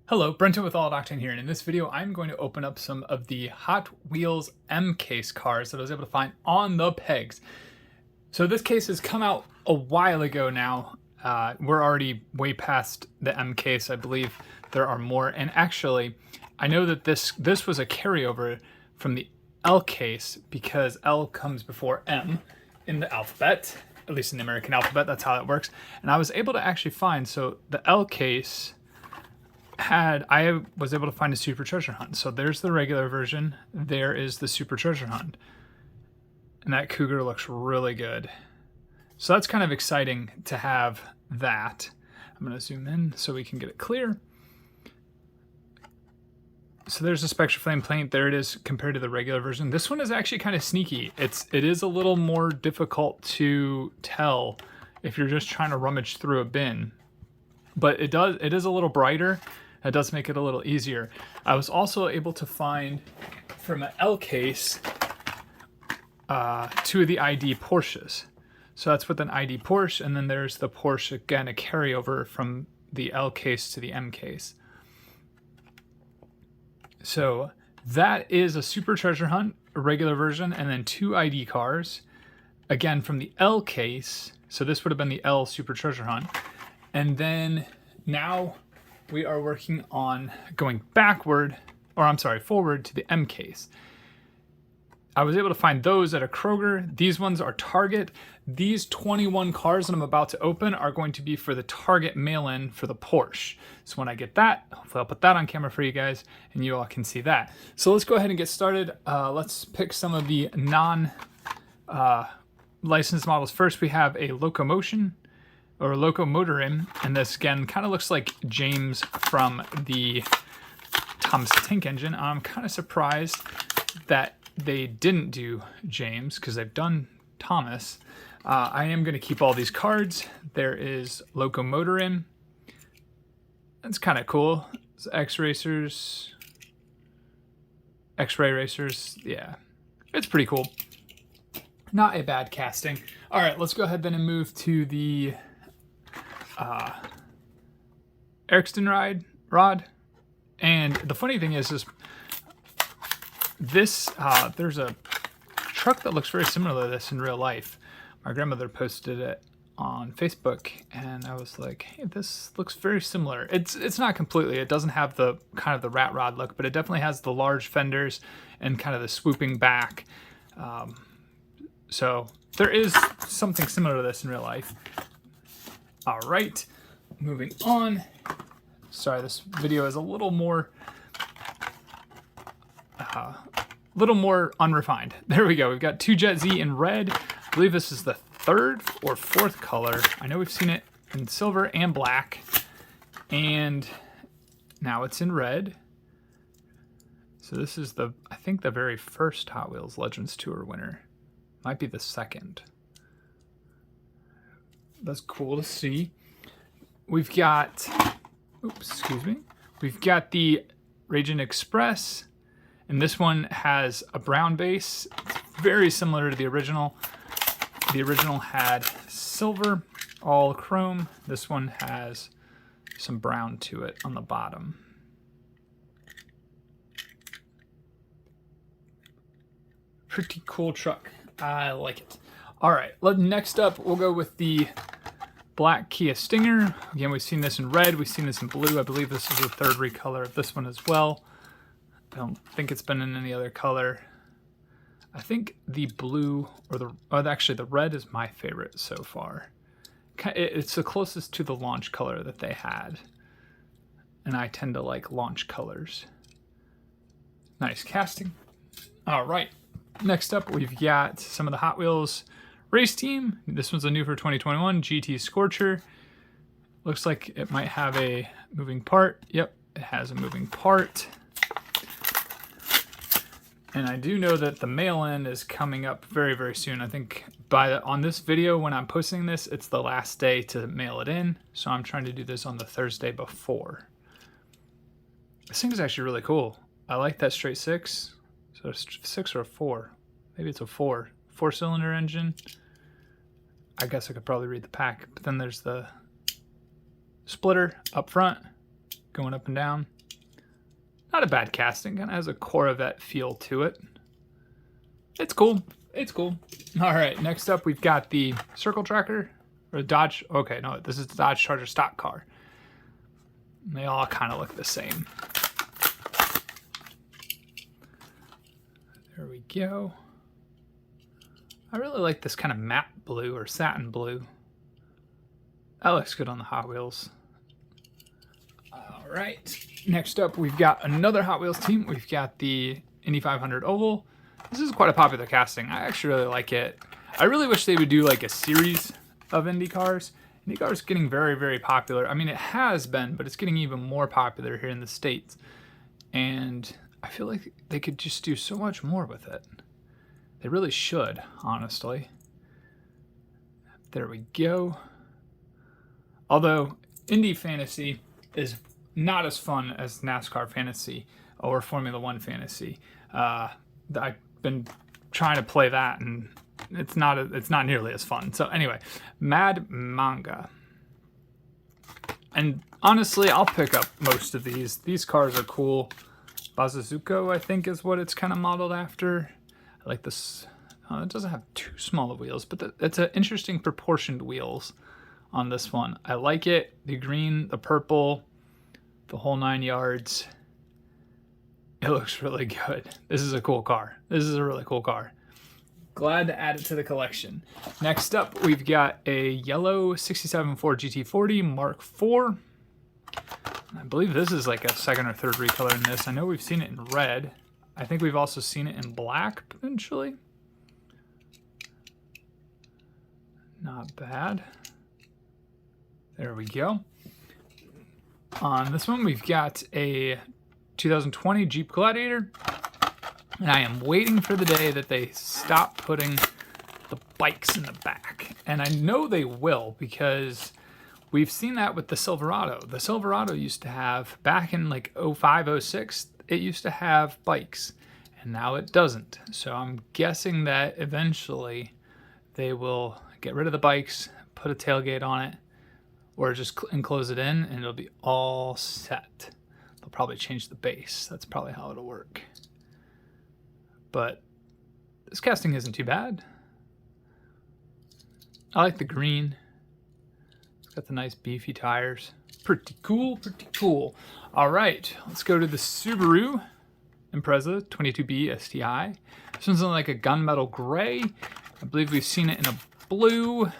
Hello, Brento with All Octane here, and in this video I'm going to open up some of the Hot Wheels M case cars that I was able to find on the pegs. So this case has come out a while ago now. We're already way past the M case. I believe there are more, and actually I know that this was a carryover from the L case because L comes before M in the alphabet, at least in the American alphabet. That's how that works. And I was able to actually find, so the L case I was able to find a Super Treasure Hunt. So there's the regular version, there is the Super Treasure Hunt, and that Cougar looks really good. So that's kind of exciting to have that. I'm going to zoom in so we can get it clear. So there's the Spectra Flame paint. There it is compared to the regular version. This one is actually kind of sneaky. It is a little more difficult to tell if you're just trying to rummage through a bin, but it is a little brighter. That does make it a little easier. I was also able to find from an L case two of the ID Porsches. So that's with an ID Porsche, and then there's the Porsche, again, a carryover from the L case to the M case. So that is a Super Treasure Hunt, a regular version, and then two ID cars, again from the L case. So this would have been the L Super Treasure Hunt. And then now we are working on going forward to the M case. I was able to find those at a Cougar. These ones are Target. These 21 cars that I'm about to open are going to be for the Target mail-in for the Porsche. So when I get that, hopefully I'll put that on camera for you guys and you all can see that. So let's go ahead and get started. Let's pick some of the non-licensed models. First, we have a Locomotion, or Locomotorin, and this again kind of looks like James from the Thomas the Tank Engine. I'm kind of surprised that they didn't do James because they've done Thomas. I am going to keep all these cards. There is Locomotorin. That's kind of cool. It's X-Ray racers. Yeah, it's pretty cool. Not a bad casting. All right, let's go ahead then and move to the Erickson Ride Rod. And the funny thing is this there's a truck that looks very similar to this in real life. My grandmother posted it on Facebook and I was like, hey, this looks very similar. It's not completely, it doesn't have the kind of the rat rod look, but it definitely has the large fenders and kind of the swooping back. So there is something similar to this in real life. All right, moving on. Sorry, this video is a little more unrefined. There we go. We've got two Jet Z in red. I believe this is the third or fourth color. I know we've seen it in silver and black, and now it's in red. So this is I think the very first Hot Wheels Legends Tour winner. Might be the second. That's cool to see. We've got, we've got the Ragin Express, and this one has a brown base. It's very similar to the original. The original had silver, all chrome. This one has some brown to it on the bottom. Pretty cool truck. I like it. All right, next up, we'll go with the black Kia Stinger. Again, we've seen this in red. We've seen this in blue. I believe this is the third recolor of this one as well. I don't think it's been in any other color. I think the blue, actually the red is my favorite so far. It's the closest to the launch color that they had. And I tend to like launch colors. Nice casting. All right. Next up, we've got some of the Hot Wheels Race Team. This one's a new for 2021, GT Scorcher. Looks like it might have a moving part. Yep, it has a moving part. And I do know that the mail-in is coming up very, very soon. I think on this video, when I'm posting this, it's the last day to mail it in. So I'm trying to do this on the Thursday before. This thing is actually really cool. I like that straight six. So it's 6 or a 4. Maybe it's a 4. 4-cylinder engine. I guess I could probably read the pack, but then there's the splitter up front, going up and down. Not a bad casting, kind of has a Corvette feel to it. It's cool. It's cool. All right, next up we've got the Circle Tracker, or Dodge. Okay, no, this is the Dodge Charger stock car. They all kind of look the same. There we go. I really like this kind of matte blue or satin blue. That looks good on the Hot Wheels. All right, next up we've got another Hot Wheels team. We've got the Indy 500 Oval. This is quite a popular casting. I actually really like it. I really wish they would do like a series of Indy cars. Indy cars getting very, very popular. I mean, it has been, but it's getting even more popular here in the States. And I feel like they could just do so much more with it. They really should, honestly. There we go. Although Indy Fantasy is not as fun as NASCAR Fantasy or Formula One Fantasy. I've been trying to play that, and it's not nearly as fun. So anyway, Mad Manga. And honestly, I'll pick up most of these. These cars are cool. Bazazuko, I think, is what it's kind of modeled after. I like this. It doesn't have too small of wheels, but it's an interesting proportioned wheels on this one. I like it. The green, the purple, the whole 9 yards. It looks really good. This is a cool car. This is a really cool car. Glad to add it to the collection. Next up, we've got a yellow 67 Ford GT40 Mark IV. I believe this is like a second or third recolor in this. I know we've seen it in red. I think we've also seen it in black, potentially. Not bad. There we go. On this one, we've got a 2020 Jeep Gladiator. And I am waiting for the day that they stop putting the bikes in the back. And I know they will, because we've seen that with the Silverado. The Silverado used to have, back in like 05, 06, it used to have bikes. And now it doesn't. So I'm guessing that eventually they will get rid of the bikes, put a tailgate on it, or just enclose it in, and it'll be all set. They'll probably change the base. That's probably how it'll work. But this casting isn't too bad. I like the green. It's got the nice beefy tires. Pretty cool, pretty cool. All right, let's go to the Subaru Impreza 22B STI. This one's in like a gunmetal gray. I believe we've seen it in a blue. I'm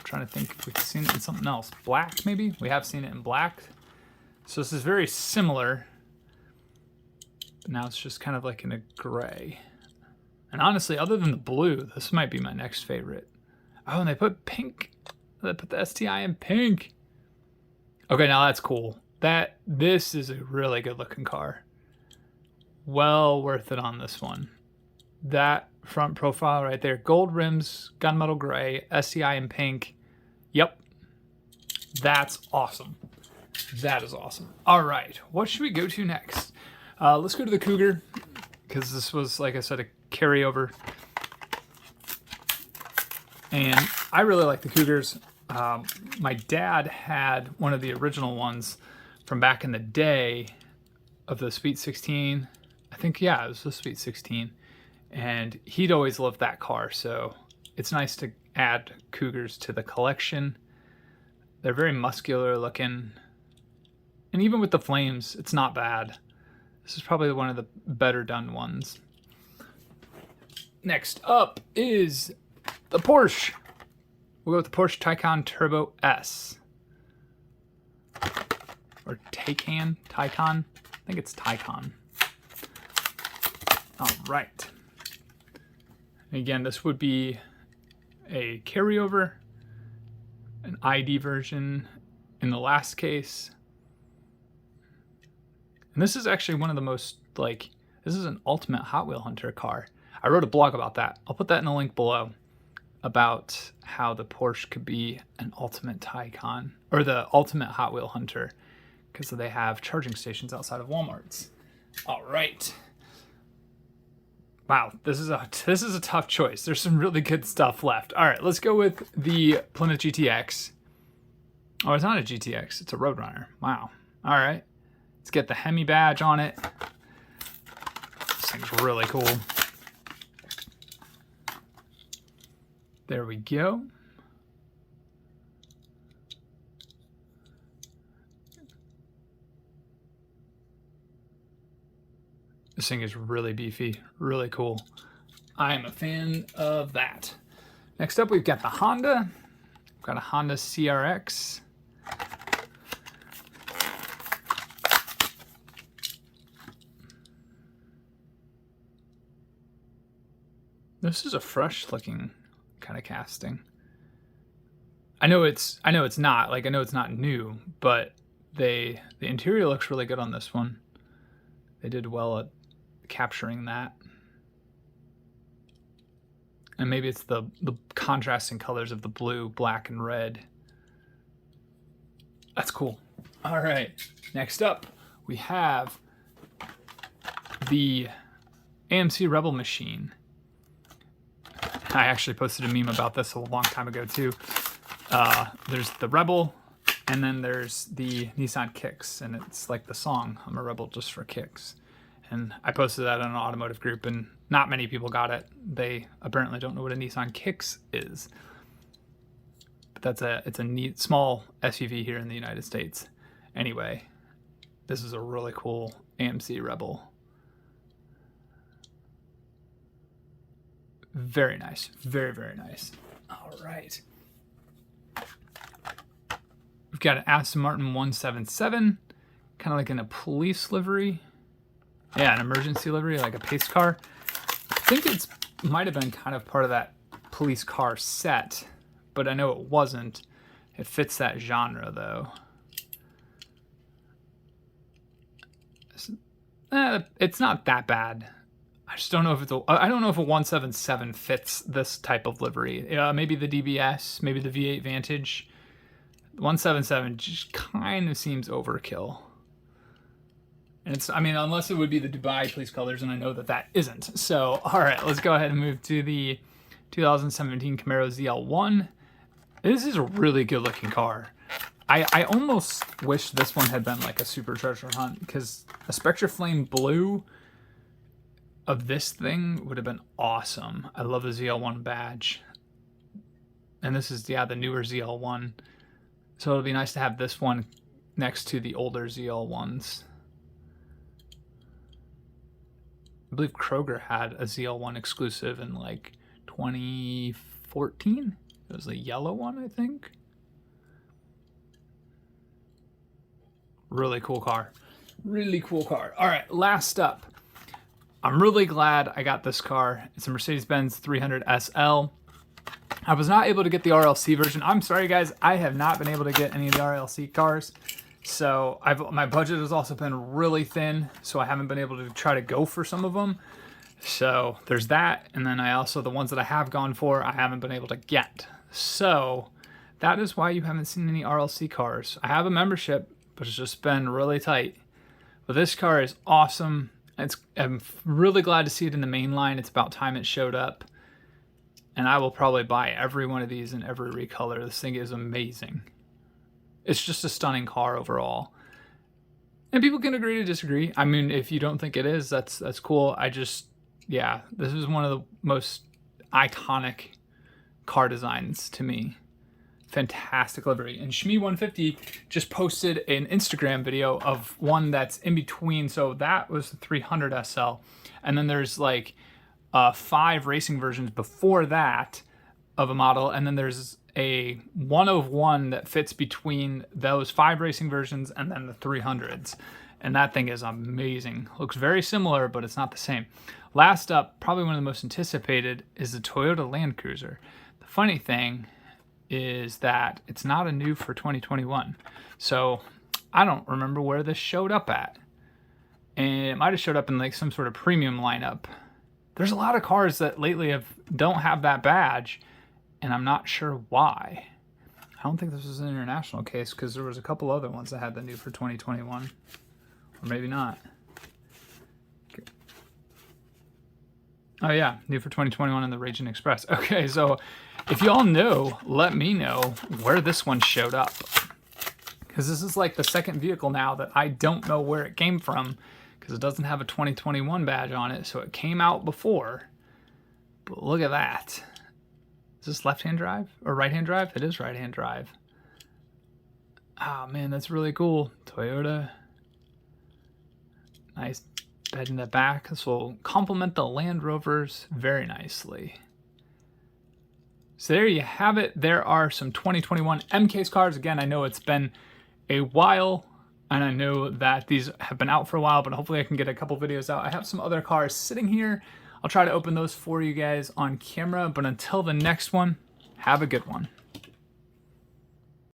trying to think if we've seen it in something else. Black, maybe? We have seen it in black. So this is very similar. But now it's just kind of like in a gray. And honestly, other than the blue, this might be my next favorite. Oh, and they put pink. They put the STI in pink. Okay, now that's cool. This is a really good looking car. Well worth it on this one. That front profile right there. Gold rims, gunmetal gray, STI in pink. Yep. That's awesome. That is awesome. All right, what should we go to next? Let's go to the Cougar, because this was, like I said, a carryover. And I really like the Cougars. My dad had one of the original ones from back in the day of the Sweet 16. I think, yeah, it was the Sweet 16. And he'd always loved that car, so it's nice to add Cougars to the collection. They're very muscular looking. And even with the flames, it's not bad. This is probably one of the better done ones. Next up is the Porsche. We'll go with the Porsche Taycan Turbo S. Or Taycan? Taycan? I think it's Taycan. All right. Again, this would be a carryover, an ID version in the last case. And this is actually one of the most, like, this is an ultimate Hot Wheel Hunter car. I wrote a blog about that. I'll put that in the link below, about how the Porsche could be an ultimate Taycan, or the ultimate Hot Wheel Hunter, because they have charging stations outside of Walmart's. All right. Wow, this is a tough choice. There's some really good stuff left. All right, let's go with the Plymouth GTX. Oh, it's not a GTX. It's a Roadrunner. Wow. All right. Let's get the Hemi badge on it. This thing's really cool. There we go. This thing is really beefy, really cool. I'm a fan of that. Next up, we've got the Honda. We've got a Honda CRX. This is a fresh looking kind of casting. I know it's not, like I know it's not new, but the interior looks really good on this one. They did well at capturing that. And maybe it's the contrasting colors of the blue, black, and red. That's cool. All right, next up we have the AMC Rebel machine. I actually posted a meme about this a long time ago too. There's the Rebel, and then there's the Nissan Kicks, and it's like the song, I'm a rebel just for kicks. And I posted that in an automotive group, and not many people got it. They apparently don't know what a Nissan Kicks is. But it's a neat small SUV here in the United States. Anyway, this is a really cool AMC Rebel. Very nice. Very, very nice. All right. We've got an Aston Martin 177, kind of like in a police livery. Yeah, an emergency livery, like a pace car. I think it might have been kind of part of that police car set, but I know it wasn't. It fits that genre, though. It's not that bad. I just don't know if I don't know if a 177 fits this type of livery. Maybe the DBS, maybe the V8 Vantage. 177 just kind of seems overkill. And it's, I mean, unless it would be the Dubai police colors, and I know that that isn't. So, all right, let's go ahead and move to the 2017 Camaro ZL1. This is a really good looking car. I almost wish this one had been like a super treasure hunt, because a Spectra Flame blue of this thing would have been awesome. I love the ZL1 badge. And this is, yeah, the newer ZL1. So it'll be nice to have this one next to the older ZL1s. I believe Cougar had a ZL1 exclusive in like 2014. It was the yellow one, I think. Really cool car. Really cool car. All right, last up. I'm really glad I got this car. It's a Mercedes-Benz 300 SL. I was not able to get the RLC version. I'm sorry, guys. I have not been able to get any of the RLC cars. So my budget has also been really thin, so I haven't been able to try to go for some of them. So there's that. And then the ones that I have gone for, I haven't been able to get. So that is why you haven't seen any RLC cars. I have a membership, but it's just been really tight. But this car is awesome. I'm really glad to see it in the main line. It's about time it showed up. And I will probably buy every one of these in every recolor. This thing is amazing. It's just a stunning car overall. And people can agree to disagree. I mean, if you don't think it is, that's cool. Yeah, this is one of the most iconic car designs to me. Fantastic livery. And Shmee150 just posted an Instagram video of one that's in between. So that was the 300 SL. And then there's like 5 racing versions before that of a model. And then there's a 1 of 1 that fits between those 5 racing versions and then the 300s. And that thing is amazing. Looks very similar, but it's not the same. Last up, probably one of the most anticipated, is the Toyota Land Cruiser. The funny thing is that it's not a new for 2021. So I don't remember where this showed up at. And it might have showed up in like some sort of premium lineup. There's a lot of cars that lately don't have that badge, and I'm not sure why. I don't think this was an international case, because there was a couple other ones that had the new for 2021. Or maybe not. Oh yeah, new for 2021 in the Ragin Express. Okay, so if y'all know, let me know where this one showed up. Because this is like the second vehicle now that I don't know where it came from, because it doesn't have a 2021 badge on it, so it came out before. But look at that. Is this left-hand drive or right-hand drive? It is right-hand drive. Oh man, that's really cool. Toyota. Nice bed in the back. This will complement the Land Rovers very nicely. So there you have it. There are some 2021 M-Case cars. Again, I know it's been a while, and I know that these have been out for a while, but hopefully I can get a couple videos out. I have some other cars sitting here. I'll try to open those for you guys on camera, but until the next one, have a good one.